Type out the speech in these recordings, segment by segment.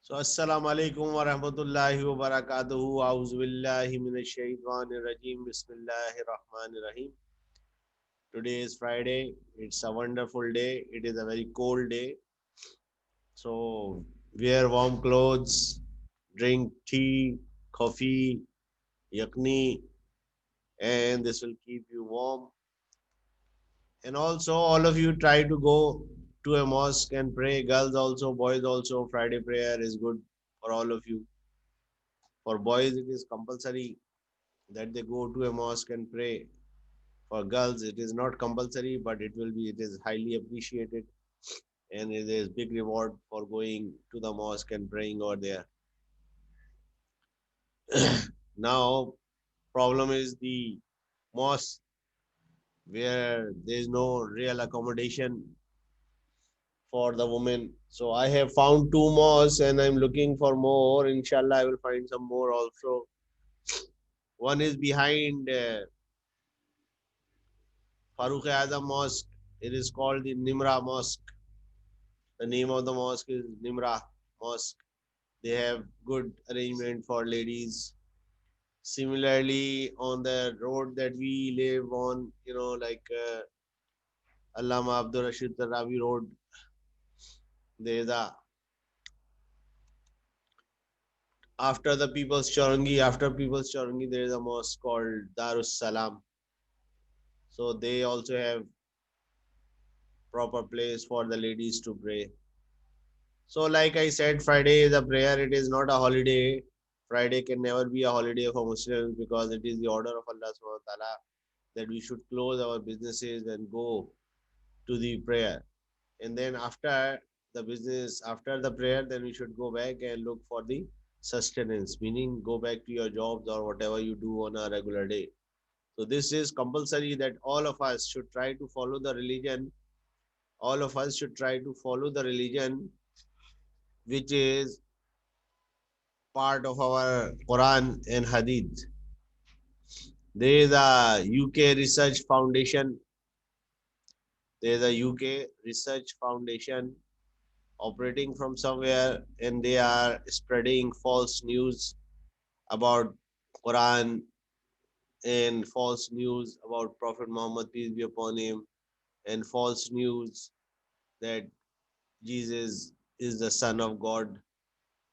So, Assalamu alaikum wa rahmatullahi wa barakatuhu. A'udhu billahi minash shaitanir rajim. Bismillahir rahmanir rahim. Today is Friday. It's a wonderful day. It is a very cold day. So, wear warm clothes, drink tea, coffee, yakni, and this will keep you warm. And also, all of you try to go to a mosque and pray. Girls also, boys also. Friday prayer is good for all of you. For boys, it is compulsory that they go to a mosque and pray. For girls, it is not compulsory, but it is highly appreciated, and it is big reward for going to the mosque and praying over there. Now, problem is the mosque where there is no real accommodation for the women. So I have found two mosques and I'm looking for more. Inshallah, I will find some more also. One is behind Farooq Azam Mosque. It is called the Nimra Mosque. The name of the mosque is Nimra Mosque. They have good arrangement for ladies. Similarly, on the road that we live on, like Allama Abdul Rashid Tarawi Road, there is a after People's Chaurangi, there is a mosque called Darus Salam. So they also have proper place for the ladies to pray. So, like I said, Friday is a prayer. It is not a holiday. Friday can never be a holiday for Muslims because it is the order of Allah subhanahu wa ta'ala that we should close our businesses and go to the prayer. And then after the prayer, then we should go back and look for the sustenance, meaning go back to your jobs or whatever you do on a regular day. So this is compulsory that all of us should try to follow the religion. All of us should try to follow the religion which is part of our Quran and Hadith. There is a UK research foundation. There is a UK research foundation operating from somewhere, and they are spreading false news about Quran and false news about Prophet Muhammad, peace be upon him, and false news that Jesus is the Son of God,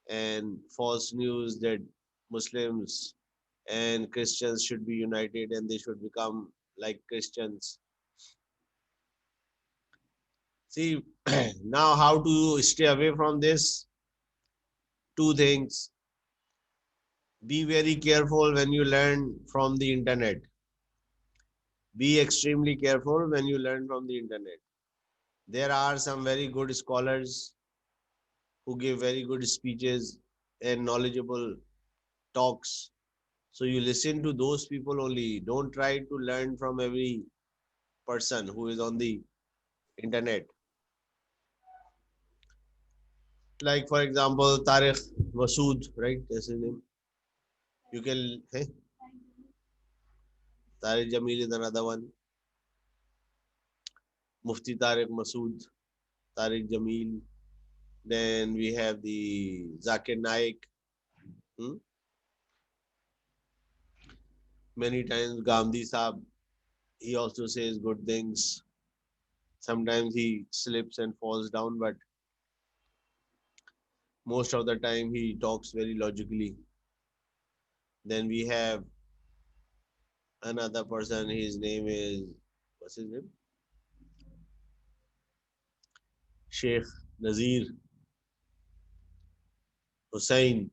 and false news that Muslims and Christians should be united and they should become like Christians. See, now how to stay away from this? Two things. Be very careful when you learn from the internet. Be extremely careful when you learn from the internet. There are some very good scholars who give very good speeches and knowledgeable talks. So you listen to those people only. Don't try to learn from every person who is on the internet. Like for example, Tariq Masood, right? That's his name. You can, hey, Tariq Jamil is another one. Mufti Tariq Masood, Tariq Jamil. Then we have the Zakir Naik. Hmm? Many times Gandhi Saab, he also says good things. Sometimes he slips and falls down, but most of the time he talks very logically. Then we have another person, his name is, what's his name? Sheikh Nazir Hussain.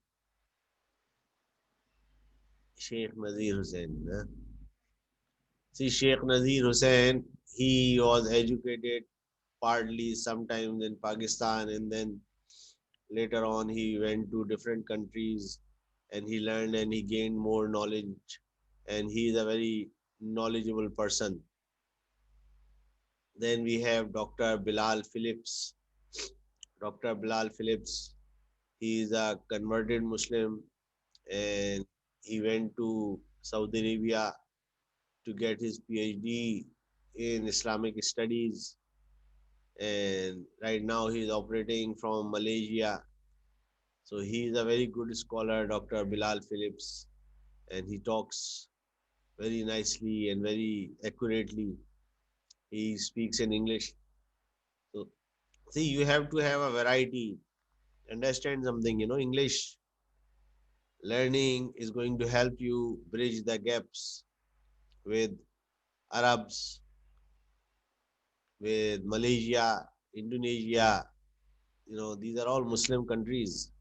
Sheikh Nazir Hussain. Huh? See, Sheikh Nazir Hussain, he was educated partly sometimes in Pakistan, and then later on he went to different countries and he learned and he gained more knowledge, and he is a very knowledgeable person. Then we have Dr. Bilal Phillips. Dr. Bilal Phillips, he is a converted Muslim and he went to Saudi Arabia to get his PhD in Islamic studies. And right now he is operating from Malaysia. So he is a very good scholar, Dr. Bilal Phillips, and he talks very nicely and very accurately. He speaks in English. So see, you have to have a variety. Understand something, English learning is going to help you bridge the gaps with Arabs, with Malaysia, Indonesia. These are all Muslim countries,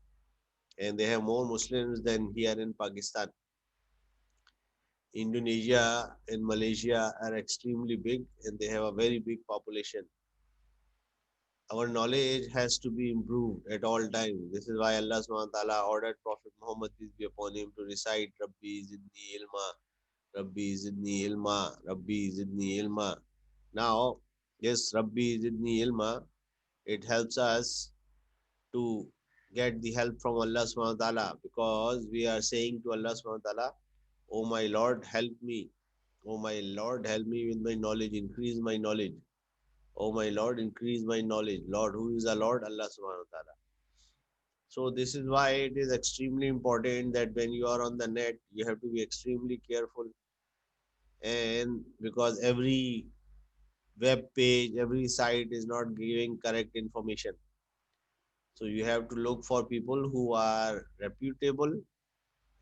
and they have more Muslims than here in Pakistan. Indonesia and Malaysia are extremely big, and they have a very big population. Our knowledge has to be improved at all times. This is why Allah subhanahu wa ta'ala ordered Prophet Muhammad peace be upon him to recite Rabbi Zidni Ilma, Rabbi Zidni Ilma, Rabbi Zidni Ilma. Now, yes, Rabbi Zidni Ilma, it helps us to get the help from Allah subhanahu wa ta'ala, because we are saying to Allah subhanahu wa ta'ala, Oh my Lord, help me. Oh my Lord, help me with my knowledge, increase my knowledge. Oh my Lord, increase my knowledge. Lord, who is the Lord? Allah subhanahu wa ta'ala. So this is why it is extremely important that when you are on the net, you have to be extremely careful. And because every web page, every site is not giving correct information. So you have to look for people who are reputable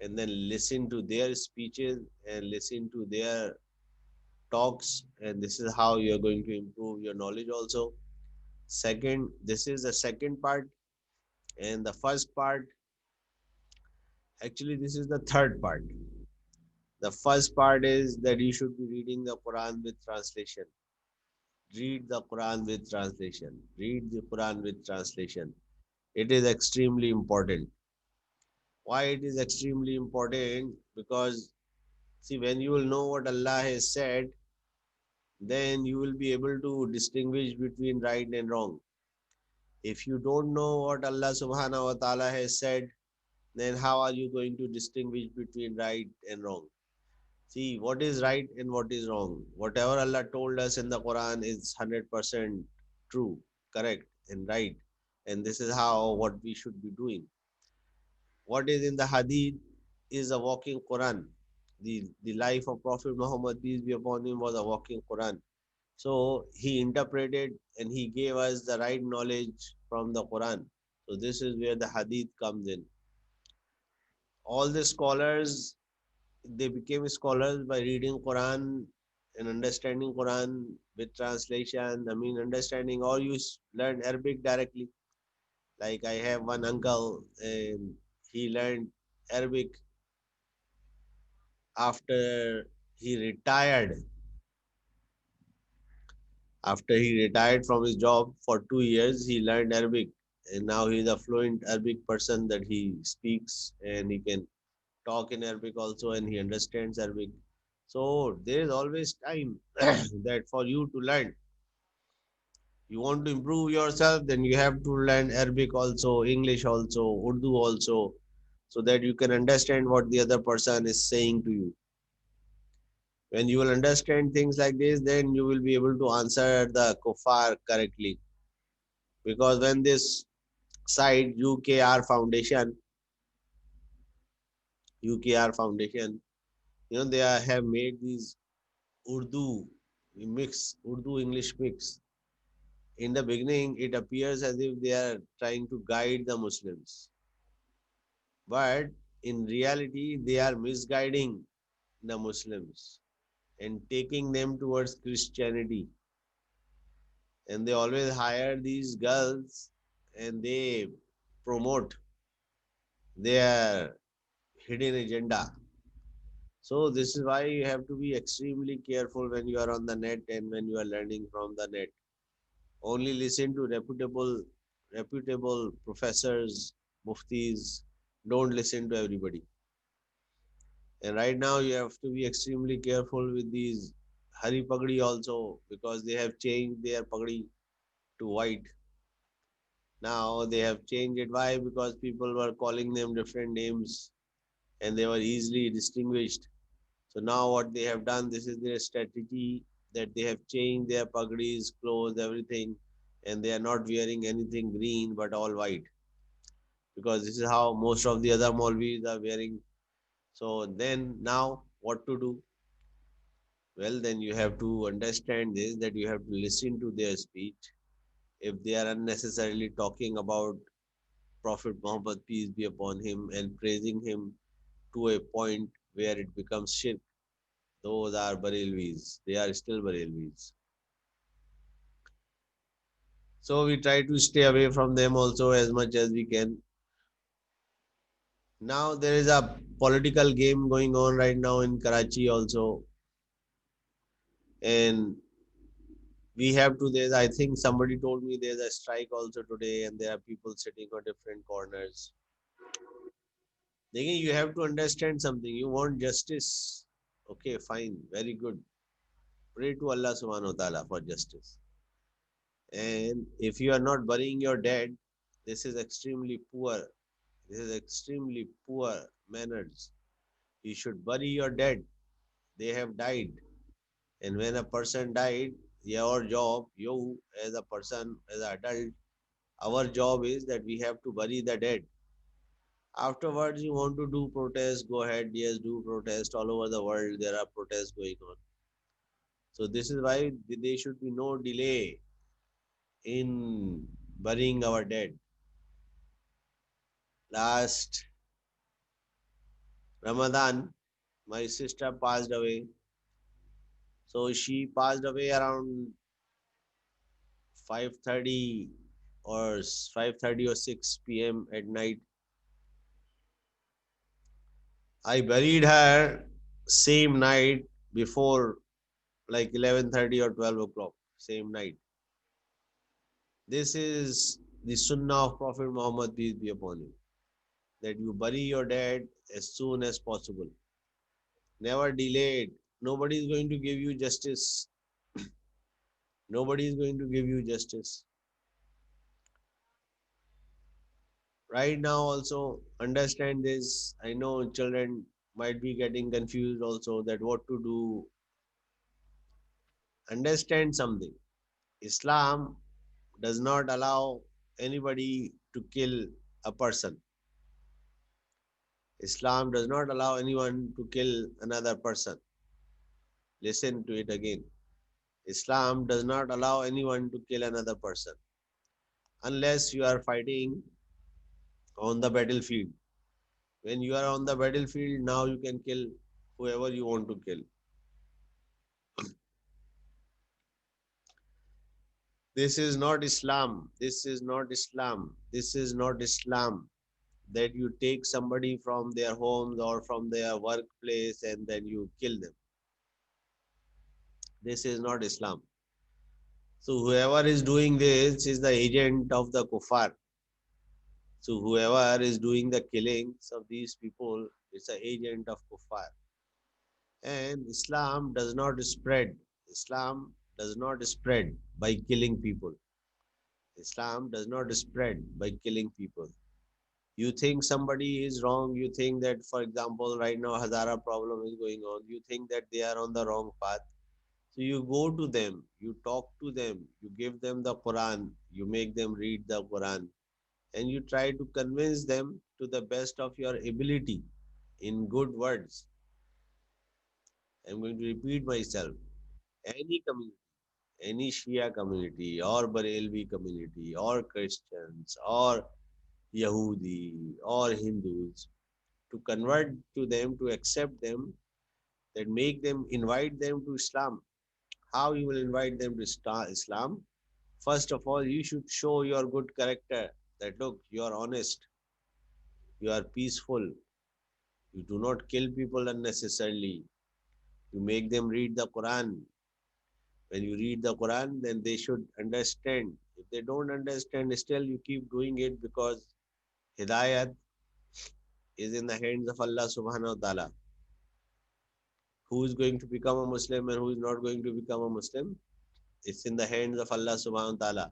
and then listen to their speeches and listen to their talks. And this is how you are going to improve your knowledge also. Second, this is the second part. And the first part, actually, this is the third part. The first part is that you should be reading the Quran with translation. Read the Quran with translation. Read the Quran with translation. It is extremely important. Why it is extremely important? Because see, when you will know what Allah has said, then you will be able to distinguish between right and wrong. If you don't know what Allah subhanahu wa ta'ala has said, then how are you going to distinguish between right and wrong? See, what is right and what is wrong? Whatever Allah told us in the Quran is 100% true, correct, and right. And this is how what we should be doing. What is in the Hadith is a walking Quran. The life of Prophet Muhammad, peace be upon him, was a walking Quran. So he interpreted and he gave us the right knowledge from the Quran. So this is where the Hadith comes in. All the scholars, they became scholars by reading Quran and understanding Quran with translation. I mean, understanding, or you learn Arabic directly. Like I have one uncle and he learned Arabic after he retired. After he retired from his job for 2 years, he learned Arabic, and now he is a fluent Arabic person that he speaks and he can talk in Arabic also, and he understands Arabic. So there is always time that for you to learn. You want to improve yourself, then you have to learn Arabic also, English also, Urdu also, so that you can understand what the other person is saying to you. When you will understand things like this, then you will be able to answer the kuffar correctly. Because when this site UKR Foundation, UKR Foundation, they have made these Urdu Urdu English mix. In the beginning, it appears as if they are trying to guide the Muslims, but in reality, they are misguiding the Muslims and taking them towards Christianity. And they always hire these girls and they promote their hidden agenda. So this is why you have to be extremely careful when you are on the net and when you are learning from the net. Only listen to reputable professors, muftis. Don't listen to everybody. And right now you have to be extremely careful with these Hari Pagdi also, because they have changed their Pagdi to white. Now they have changed it. Why? Because people were calling them different names and they were easily distinguished. So now what they have done, this is their strategy, that they have changed their pagdis, clothes, everything, and they are not wearing anything green but all white. because this is how most of the other Maulvis are wearing. So then now what to do? Well, then you have to understand this, that you have to listen to their speech. If they are unnecessarily talking about Prophet Muhammad, peace be upon him, and praising him to a point where it becomes shirk, those are Barelvis. They are still Barelvis. So we try to stay away from them also as much as we can. Now there is a political game going on right now in Karachi also, and we have to. There's, I think somebody told me there's a strike also today, and there are people sitting on different corners. Again, you have to understand something. You want justice. Okay, fine, very good. Pray to Allah subhanahu wa ta'ala for justice. And if you are not burying your dead, this is extremely poor. This is extremely poor manners. You should bury your dead. They have died. And when a person died, your job, you as a person, as an adult, our job is that we have to bury the dead. Afterwards, you want to do protest, go ahead, yes, do protest. All over the world, there are protests going on. So this is why there should be no delay in burying our dead. Last Ramadan, my sister passed away. So she passed away around 5:30 or 5:30 or 6 p.m. at night. I buried her same night before like 11:30 or 12 o'clock, same night. This is the sunnah of Prophet Muhammad, peace be upon him, that you bury your dead as soon as possible. Never delayed. Nobody is going to give you justice. Nobody is going to give you justice. Right now, also understand this. I know children might be getting confused also that what to do. Understand something. Islam does not allow anybody to kill a person. Islam does not allow anyone to kill another person. Listen to it again. Islam does not allow anyone to kill another person unless you are fighting on the battlefield. When you are on the battlefield, now you can kill whoever you want to kill. This is not Islam. This is not Islam. This is not Islam. That you take somebody from their homes or from their workplace and then you kill them. This is not Islam. So whoever is doing this is the agent of the kuffar. So whoever is doing the killings of these people is an agent of kuffar. And Islam does not spread. Islam does not spread by killing people. Islam does not spread by killing people. You think somebody is wrong, you think that, for example, right now Hazara problem is going on, you think that they are on the wrong path. So you go to them, you talk to them, you give them the Quran, you make them read the Quran, and you try to convince them to the best of your ability in good words. I'm going to repeat myself. Any community, any Shia community or Barelvi community or Christians or Yahudi or Hindus, to convert to them, to accept them, that make them, invite them to Islam. How you will invite them to Islam? First of all, you should show your good character, that look, you are honest, you are peaceful, you do not kill people unnecessarily, you make them read the Quran. When you read the Quran, then they should understand. If they don't understand, still you keep doing it, because Hidayat is in the hands of Allah subhanahu wa ta'ala. Who is going to become a Muslim and who is not going to become a Muslim? It's in the hands of Allah subhanahu wa ta'ala.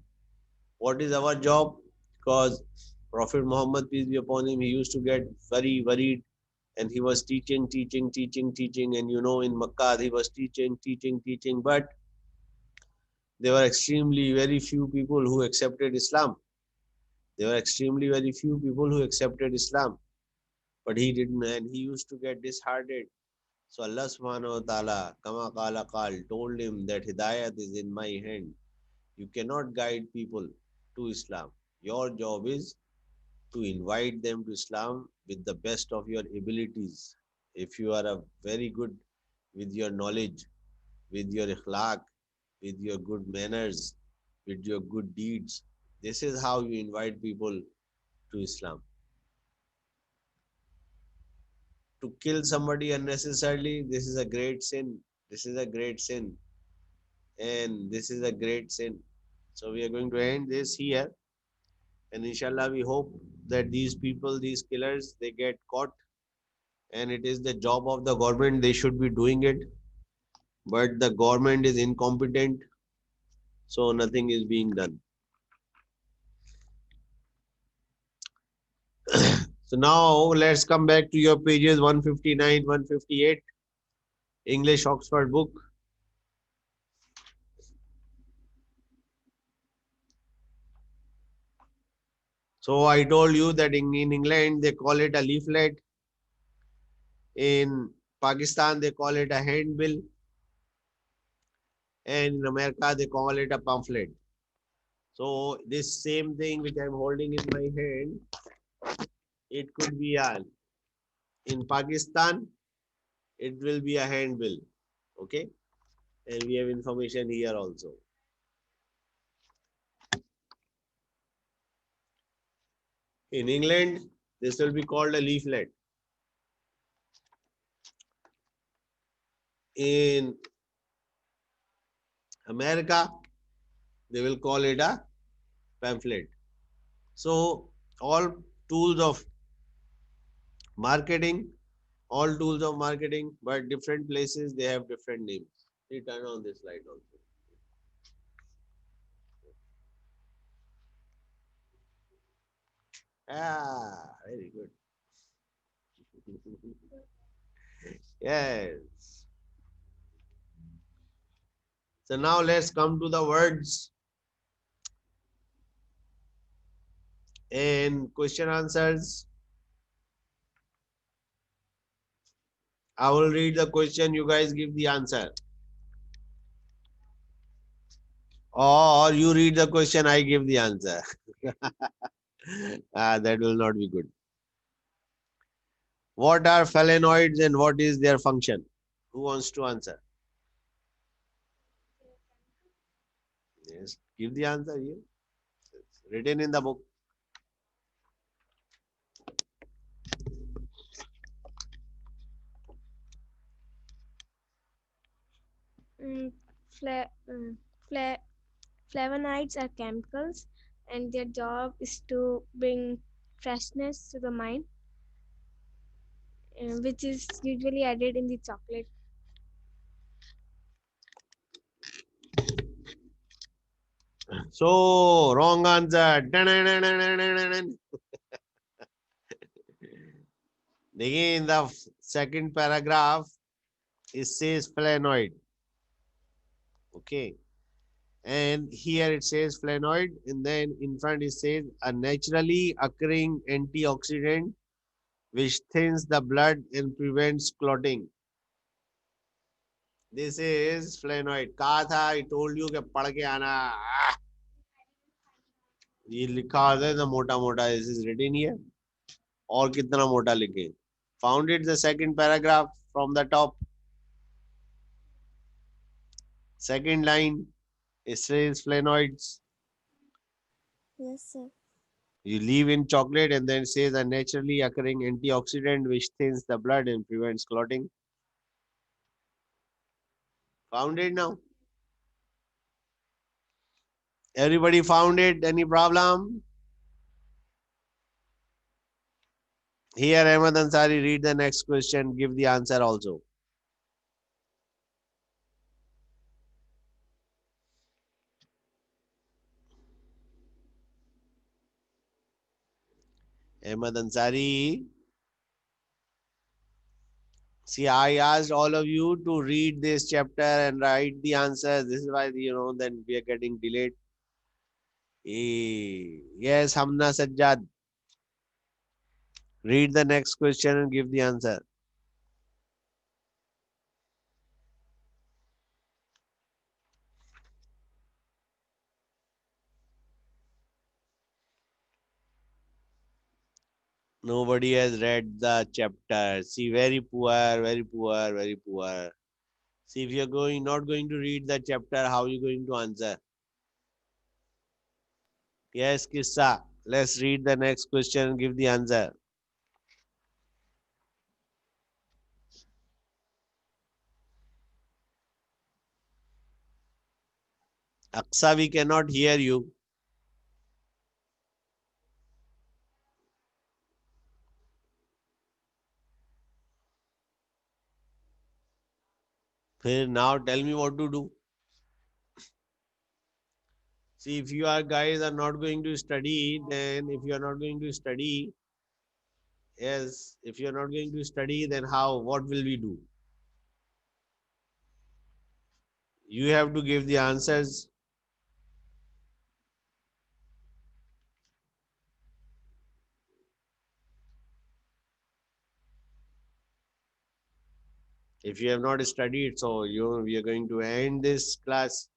What is our job? Because Prophet Muhammad, peace be upon him, he used to get very worried, and he was teaching. And in Makkah, he was teaching. But there were extremely very few people who accepted Islam. There were extremely very few people who accepted Islam, but he didn't, and he used to get disheartened. So Allah subhanahu wa ta'ala, Kama Kala Kal, told him that Hidayat is in my hand. You cannot guide people to Islam. Your job is to invite them to Islam with the best of your abilities. If you are a very good with your knowledge, with your ikhlaq, with your good manners, with your good deeds, this is how you invite people to Islam. To kill somebody unnecessarily, this is a great sin. This is a great sin. And this is a great sin. So we are going to end this here. And inshallah, we hope that these people, these killers, they get caught. And it is the job of the government, they should be doing it. But the government is incompetent, so nothing is being done. So now let's come back to your pages 159, 158, English Oxford book. So I told you that in England they call it a leaflet. In Pakistan they call it a handbill. And in America they call it a pamphlet. So this same thing which I'm holding in my hand, it could be a, in Pakistan, it will be a handbill. Okay. And we have information here also. In England, this will be called a leaflet. In America, they will call it a pamphlet. So all tools of marketing, all tools of marketing, but different places they have different names. You turn on this light also. Ah, very good. Yes. So now let's come to the words and question answers. I will read the question, you guys give the answer. Or you read the question, I give the answer. That will not be good. What are phalanoids and what is their function? Who wants to answer? Yes, give the answer here. It's written in the book. Mm, fla- mm, fla- Flavonoids are chemicals, and their job is to bring freshness to the mind, which is usually added in the chocolate. So, wrong answer. Again, in the second paragraph, it says flavonoid. Okay. And here it says flavonoid, and then in front it says a naturally occurring antioxidant which thins the blood and prevents clotting. This is flavonoid. कहा था, I told you कि पढ़ के आना. ये लिखा होता है ना मोटा मोटा. This is written here. और कितना मोटा लिखे. Found it the second paragraph from the top. Second line. It says flavonoids. Yes, sir. You leave in chocolate and then it says a naturally occurring antioxidant which thins the blood and prevents clotting. Found it now? Everybody found it? Any problem? Here, Ahmad Ansari, read the next question. Give the answer also. Ahmad Ansari. See, I asked all of you to read this chapter and write the answers. This is why, then we are getting delayed. Yes, Hamna Sajjad. Read the next question and give the answer. Nobody has read the chapter. See, very poor, very poor, very poor. See, if you're not going to read the chapter, how are you going to answer? Yes, Kissa. Let's read the next question and give the answer. Aksa, we cannot hear you. Now tell me what to do. See, if you are guys are not going to study, then if you are not going to study, yes, if you are not going to study, then how? What will we do? You have to give the answers. If you have not studied, so we are going to end this class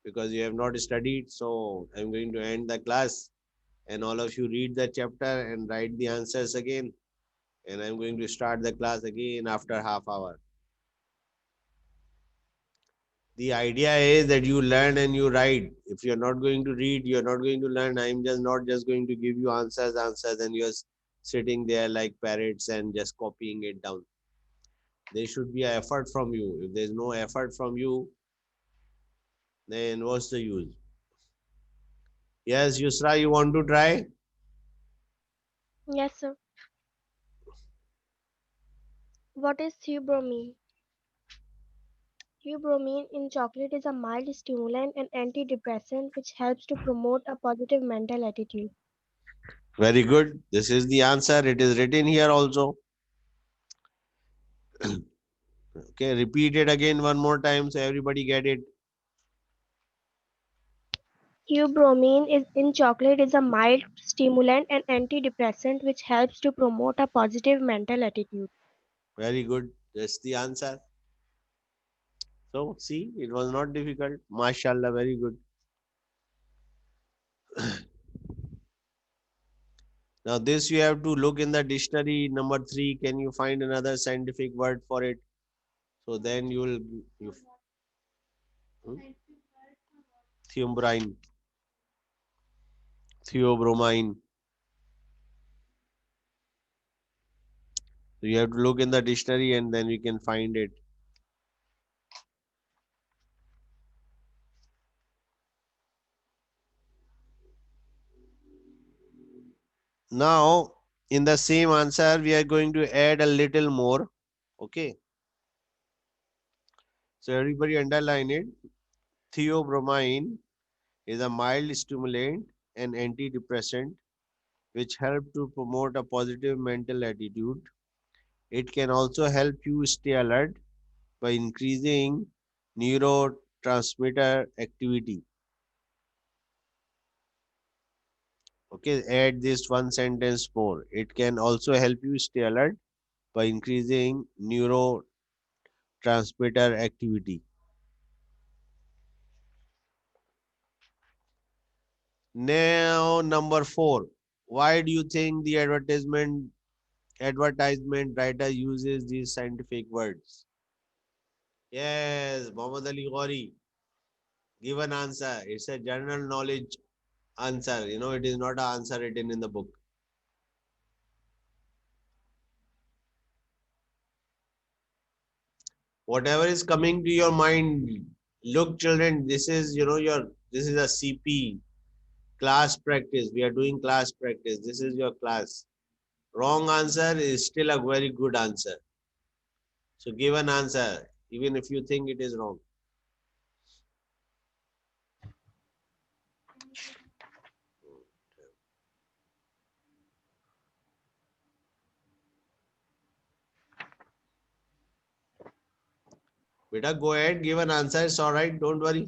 because you have not studied. So I'm going to end the class, and all of you read the chapter and write the answers again. And I'm going to start the class again after half hour. The idea is that you learn and you write. If you're not going to read, you're not going to learn. I'm just not just going to give you answers, and you're sitting there like parrots and just copying it down. There should be an effort from you. If there's no effort from you, then what's the use? Yes, Yusra, you want to try? Yes, sir. What is theobromine? Theobromine in chocolate is a mild stimulant and antidepressant which helps to promote a positive mental attitude. Very good. This is the answer. It is written here also. Okay, repeat it again one more time so everybody get it. Theobromine is in chocolate is a mild stimulant and antidepressant which helps to promote a positive mental attitude. Very good. That's the answer. So, see, it was not difficult. MashaAllah, very good. Now, this you have to look in the dictionary. Number three, can you find another scientific word for it? So then you hmm? Theobrine, theobromine. So you have to look in the dictionary and then we can find it. Now, in the same answer, we are going to add a little more. Okay. So everybody underline it. Theobromine is a mild stimulant and antidepressant which help to promote a positive mental attitude. It can also help you stay alert by increasing neurotransmitter activity. Okay, add this one sentence more. It can also help you stay alert by increasing neurotransmitter activity. Now, number four. Why do you think the advertisement writer uses these scientific words? Yes, Muhammad Ali Ghori. Give an answer. It's a general knowledge answer. It is not an answer written in the book. Whatever is coming to your mind, look, children, this is a CP class practice. We are doing class practice. This is your class. Wrong answer is still a very good answer. So give an answer, even if you think it is wrong. Beta, go ahead, give an answer. It's all right. Don't worry.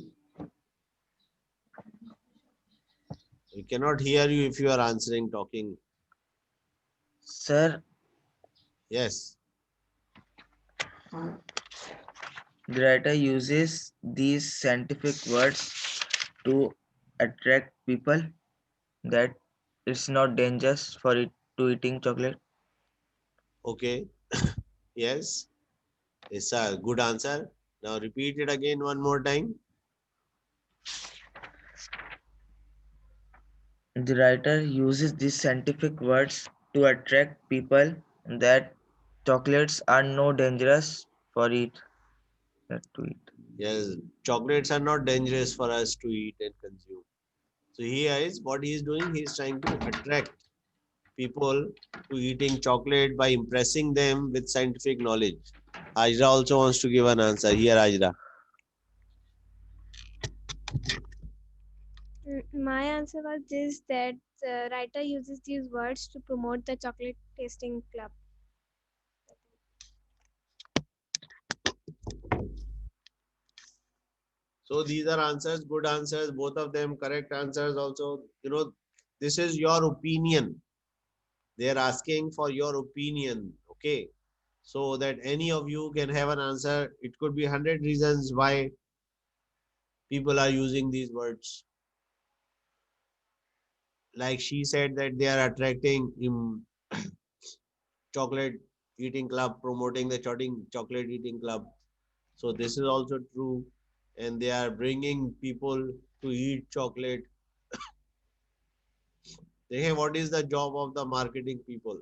We cannot hear you if you are answering, talking. Sir, Yes. the writer uses these scientific words to attract people that it's not dangerous for it to eating chocolate. Okay. Yes. It's a good answer. Now repeat it again one more time. The writer uses these scientific words to attract people that chocolates are no dangerous for it to eat. Yes. Chocolates are not dangerous for us to eat and consume. So here is what he is doing. He is trying to attract people to eating chocolate by impressing them with scientific knowledge. Ajra also wants to give an answer. Here, Ajra. My answer was this, that the writer uses these words to promote the chocolate tasting club. So these are answers, good answers, both of them correct answers also. This is your opinion. They are asking for your opinion. Okay. So that any of you can have an answer. It could be 100 reasons why people are using these words. Like she said that they are attracting chocolate eating club, promoting the chocolate eating club. So this is also true. And they are bringing people to eat chocolate. Hey, what is the job of the marketing people?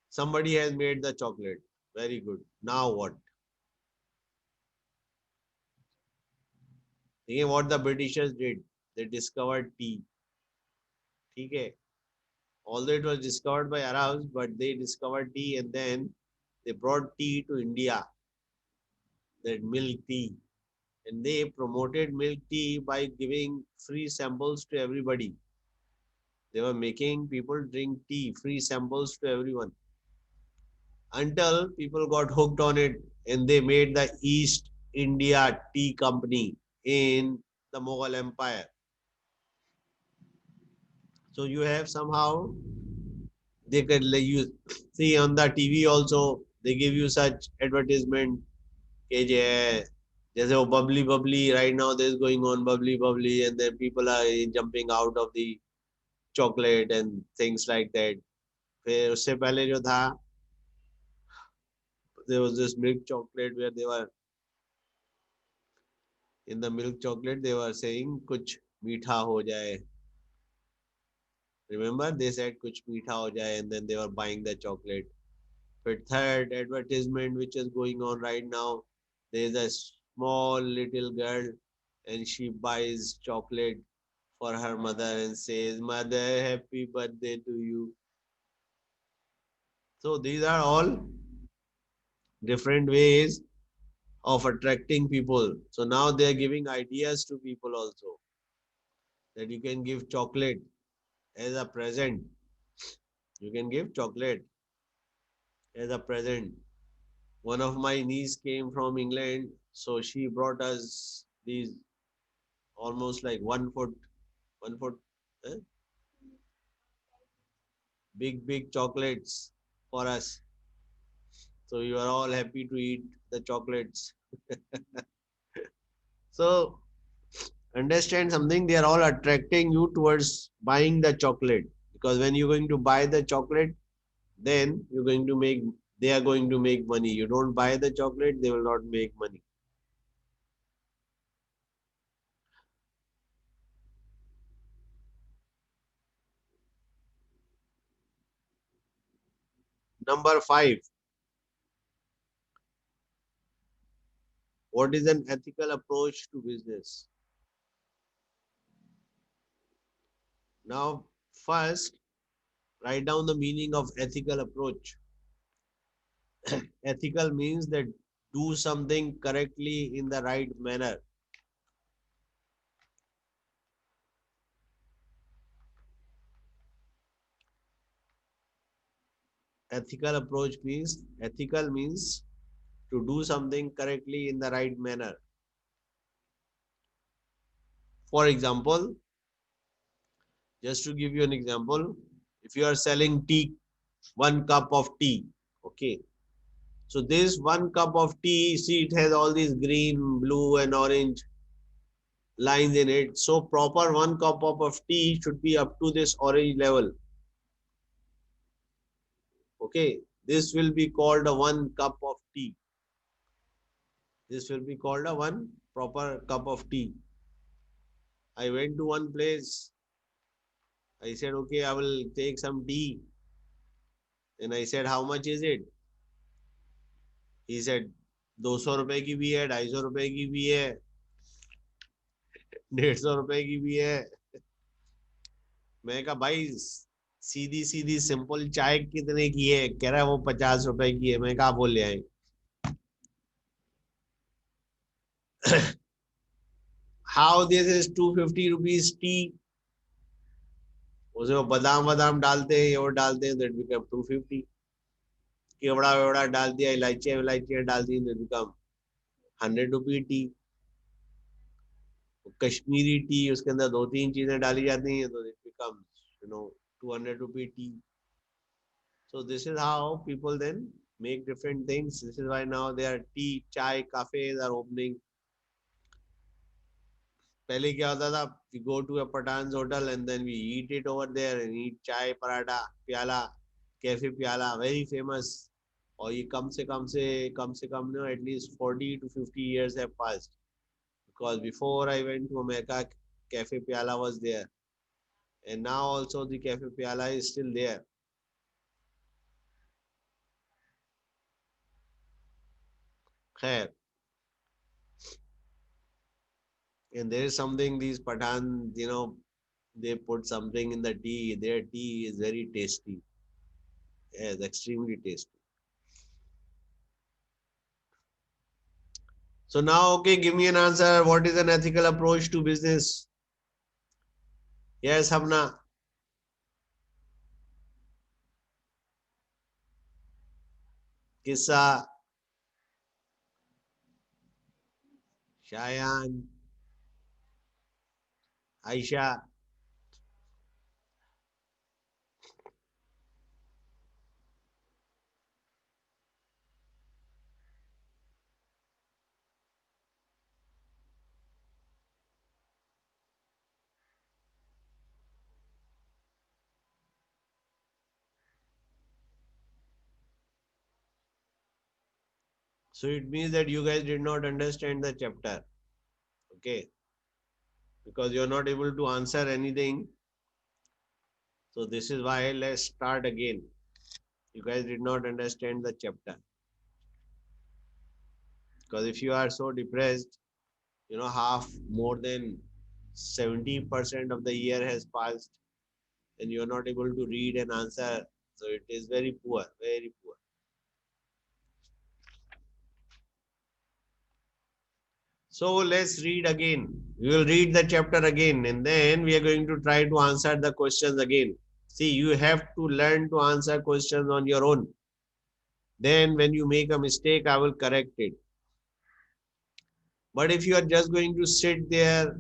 Somebody has made the chocolate. Very good. Now what? Hey, what the Britishers did? They discovered tea. Okay. Although it was discovered by Arabs, but they discovered tea and then they brought tea to India, that milk tea. And they promoted milk tea by giving free samples to everybody. They were making people drink tea, free samples to everyone. Until people got hooked on it and they made the East India Tea Company in the Mughal Empire. So you have somehow they could let you see on the TV also they give you such advertisement कि जैसे वो bubbly bubbly right now there's going on bubbly bubbly and then people are jumping out of the chocolate and things like that. फिर उससे पहले जो था there was this milk chocolate where they were in the milk chocolate they were saying कुछ मीठा हो जाए. Remember they said कुछ मीठा हो जाए and then they were buying the chocolate. But third advertisement which is going on right now, there is a small little girl and she buys chocolate for her mother and says, "Mother, happy birthday to you." So these are all different ways of attracting people. So now they are giving ideas to people also that you can give chocolate as a present. You can give chocolate as a present. One of my niece came from England, so she brought us these almost like 1 foot, 1 foot, eh, big chocolates for us. So you are all happy to eat the chocolates. So understand something, they are all attracting you towards buying the chocolate because when you're going to buy the chocolate, then you're going to make, they are going to make money. You don't buy the chocolate, they will not make money. Number five, what is an ethical approach to business? Now, first, write down the meaning of ethical approach. Ethical means that do something correctly in the right manner. Ethical means to do something correctly in the right manner. For example, just to give you an example, if you are selling tea, 1 cup of tea, okay. So this 1 cup of tea, see it has all these green, blue and orange lines in it. So proper 1 cup of tea should be up to this orange level. Okay. This will be called a 1 cup of tea. This will be called a one proper cup of tea. I went to one place. I said, okay, I will take some tea. And I said, how much is it? He said, 200 रुपए की भी है, 250 रुपए की भी है, 150 रुपए की भी है. मैं कहा भाई सीधी सीधी सिंपल चाय कितने की है? कह रहा है वो 50 रुपए की है. मैं कहा वो ले आए. How this is 250 rupees tea? उसमें वो बादाम बादाम डालते हैं, ये वो डालते हैं, that become 250. केवड़ा वेवड़ा डाल दिया, इलायचियाँ इलायचियाँ डाल दी, that become 100 रुपये टी. कश्मीरी टी उसके अंदर 2-3 चीजें डाली जाती हैं, तो it becomes 200 रुपये T. So this is how people then make different things. This is why now there are tea, chai, cafes are opening. पहले क्या होता था? We go to a Pathan's hotel and then we eat it over there and eat chai, paratha, प्याला, cafe प्याला, very famous. और ये कम से कम at least 40 to 50 years have passed. Because before I went to America, cafe प्याला was there. And now also the cafe प्याला is still there. खैर, and there is something these Pathan, they put something in the tea. Their tea is very tasty. Yes, extremely tasty. So now, okay, give me an answer. What is an ethical approach to business? Yes, Hamna. Kissa, Shayan, Aisha. So it means that you guys did not understand the chapter. Okay. Because you're not able to answer anything. So this is why let's start again. You guys did not understand the chapter. Because if you are so depressed, half more than 70% of the year has passed and you're not able to read and answer. So it is very poor, very poor. So let's read again. We will read the chapter again and then we are going to try to answer the questions again. See, you have to learn to answer questions on your own. Then when you make a mistake, I will correct it. But if you are just going to sit there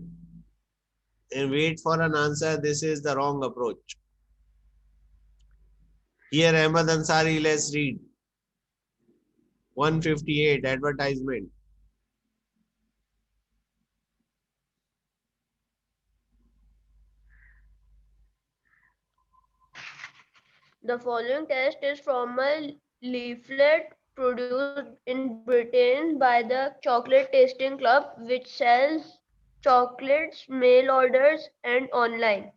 and wait for an answer, this is the wrong approach. Here, Ahmad Ansari, let's read. 158, advertisement. The following text is from a leaflet produced in Britain by the Chocolate Tasting Club, which sells chocolates, mail orders, and online.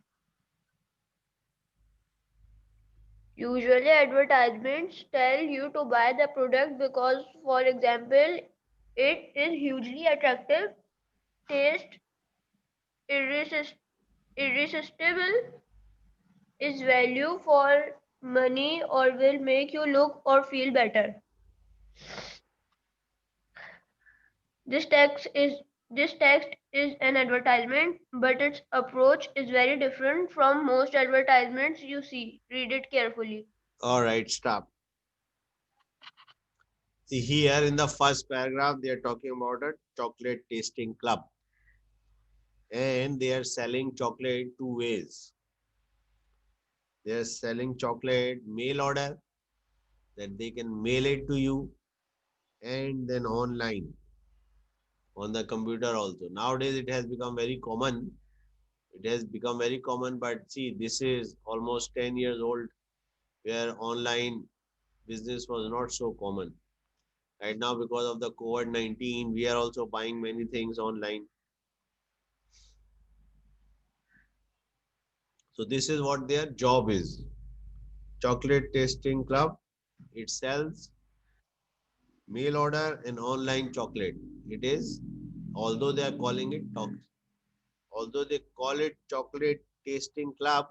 Usually, advertisements tell you to buy the product because, for example, it is hugely attractive, taste irresistible, is value for money, or will make you look or feel better. This text is this text is an advertisement, but its approach is very different from most advertisements you see. Read it carefully. All right, stop. See, here in the first paragraph, they are talking about a chocolate tasting club. and they are selling chocolate two ways. They are selling chocolate mail order, that they can mail it to you, and then online on the computer also. Nowadays it has become very common. It has become very common, but see, this is almost 10 years old where online business was not so common. Right now, because of the COVID-19, we are also buying many things online. So this is what their job is. Chocolate tasting club. It sells mail order and online chocolate. It is, although they are calling it although they call it chocolate tasting club,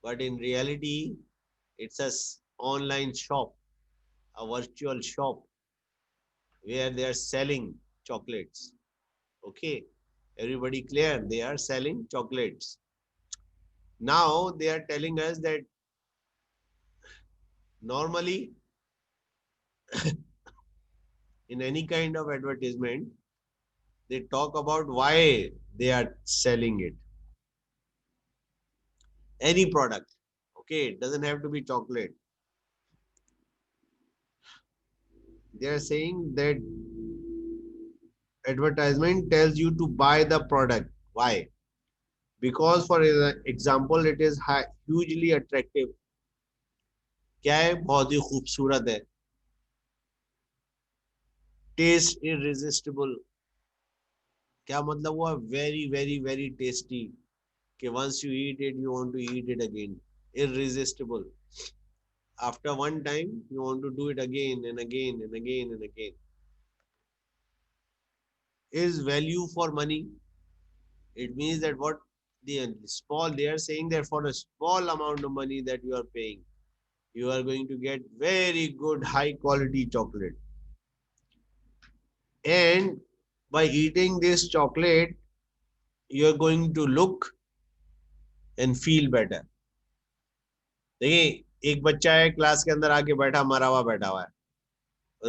but in reality, it's a online shop, a virtual shop where they are selling chocolates. Okay, everybody clear? They are selling chocolates. Now they are telling us that normally in any kind of advertisement, they talk about why they are selling it. Any product. Okay, it doesn't have to be chocolate. They are saying that advertisement tells you to buy the product. Why? Because for example, it is hugely attractive. क्या है? बहुत ही खूबसूरत है. Taste irresistible. क्या मतलब हुआ? Very very very tasty. कि once you eat it, you want to eat it again. Irresistible. After one time, you want to do it again and again and again and again. Is value for money. It means that what they are saying that for a small amount of money that you are paying, you are going to get very good high quality chocolate. And by eating this chocolate, you are going to look and feel better. देखिए, एक बच्चा है class के अंदर आके बैठा मरा हुआ बैठा हुआ है,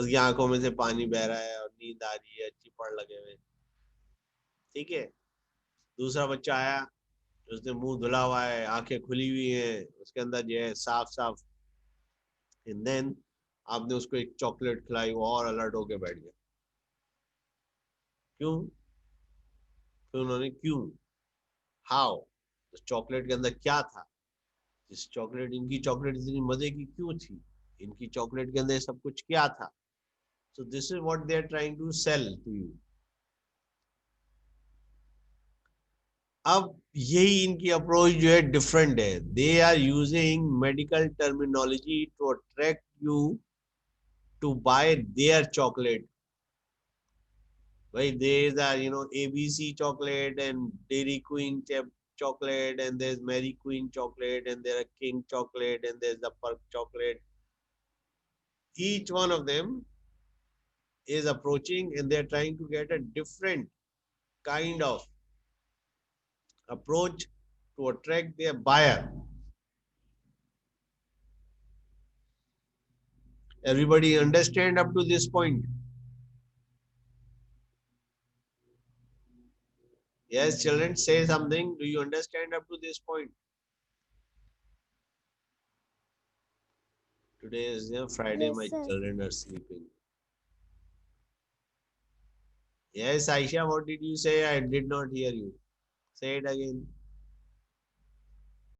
उसकी आंखों में से पानी बह रहा है और नींद आ रही है, अच्छी पढ़ लगे हुए, ठीक है. दूसरा बच्चा आया, उसने मुंह धुला हुआ है, आंखें खुली हुई हैं, उसके अंदर जो है साफ साफ, एंड देन आपने उसको एक चॉकलेट खिलाई, वो और अलर्ट होके बैठ गया. क्यों? फिर उन्होंने क्यों, हाउ, उस चॉकलेट के अंदर क्या था, इस चॉकलेट, इनकी चॉकलेट इतनी मजे की क्यों थी, इनकी चॉकलेट के अंदर सब कुछ क्या था. So this is what they are trying to sell to you. अब यही इनकी अप्रोच जो है डिफरेंट है. They are using medical terminology to attract you to buy their chocolate. Right? There's a ABC chocolate and Dairy Queen chocolate, and there's Mary Queen chocolate, and there are King chocolate, and there's the Perk chocolate. Each one of them is approaching, and they're trying to get a different kind of approach to attract their buyer. Everybody understand up to this point? Yes, children, say something. Do you understand up to this point? Today is Friday, Yes, my sir. children are sleeping. Yes, Aisha, what did you say? I did not hear you. Say it again.